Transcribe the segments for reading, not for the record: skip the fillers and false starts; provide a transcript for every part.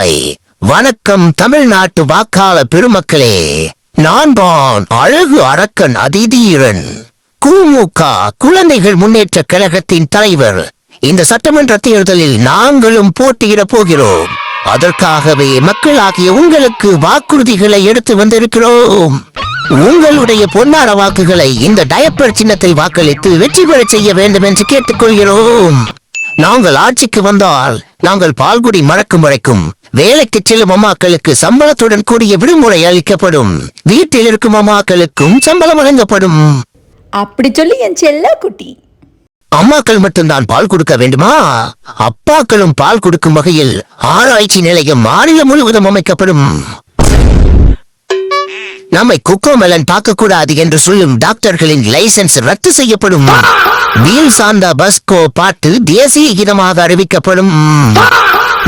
Hi வணக்கம் தமிழ்நாட்டு வாக்காள பெருமக்களே. நான் தான் அழகு அரக்கன் அதிதீரன், குமுக குழந்தைகள் முன்னேற்ற கழகத்தின் தலைவர். இந்த சட்டமன்ற தேர்தலில் நாங்களும் போட்டியிடப் போகிறோம். அதற்காகவே மக்களாகிய உங்களுக்கு வாக்குறுதிகளை எடுத்து வந்திருக்கிறோம். உங்களுடைய பொன்னார வாக்குகளை இந்த டயப்பர் சின்னத்தை வாக்களித்து வெற்றி பெற செய்ய வேண்டும் என்று கேட்டுக்கொள்கிறோம். நாங்கள் ஆட்சிக்கு வந்தால் நாங்கள் பால்குடி மறக்கும் வரைக்கும் வேலைக்கு செல்லும் அம்மாக்களுக்கு சம்பளத்துடன் கூடிய விடுமுறை அளிக்கப்படும். வீட்டில் இருக்கும் அம்மாக்களுக்கும் சம்பளம் வழங்கப்படும். அப்படி சொல்லி என் செல்ல குட்டி. அம்மாக்கள் மட்டும்தான் பால் கொடுக்க வேண்டுமா? அப்பாக்களும் பால் கொடுக்கும் வகையில் ஆராய்ச்சி நிலையம் மாநிலம் முழுவதும் அமைக்கப்படும். நம்மை குக்கோமெலன் பார்க்க கூடாது என்று சொல்லும் டாக்டர்களின் லைசன்ஸ் ரத்து செய்யப்படும். வீல் சார்ந்த பஸ்கோ பாட்டு தேசிய கீதமாக அறிவிக்கப்படும்.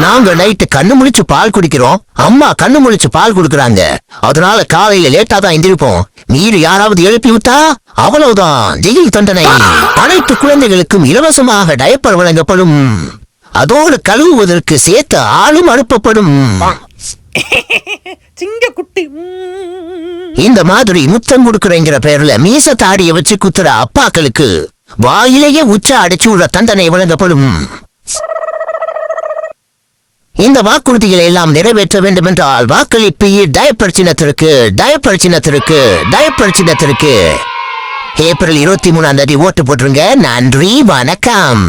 நாங்க நைட்டு கண்ணு முழிச்சு பால் குடிக்கிறோம், அம்மா கண்ணு முழிச்சு பால் குடுக்கறாங்க. அதனால காலையில லேட்டா தான் எந்திரிப்போம். நீர் யாராவது எழுப்பி விட்டா அவ்வளவுதான் ஜெயில் தண்டனை. அனைத்து குழந்தைகளுக்கும் இலவசமாக டயப்பர் வழங்கப்படும். அதோடு கழுவுவதற்கு சேர்த்து ஆளும் அனுப்பப்படும். இந்த மாதிரி முத்தம் கொடுக்கறங்கிற பேர்ல மீச தாடிய வச்சு குத்துற அப்பாக்களுக்கு வாயிலேயே உச்ச அடைச்சு உள்ள தண்டனை வழங்கப்படும். இந்த வாக்குறுதிகளை எல்லாம் நிறைவேற்ற வேண்டும் என்றால் வாக்களிப்பு டயப்பர் சின்னத்திற்கு ஏப்ரல் 23 ஓட்டு போட்டுருங்க. நன்றி, வணக்கம்.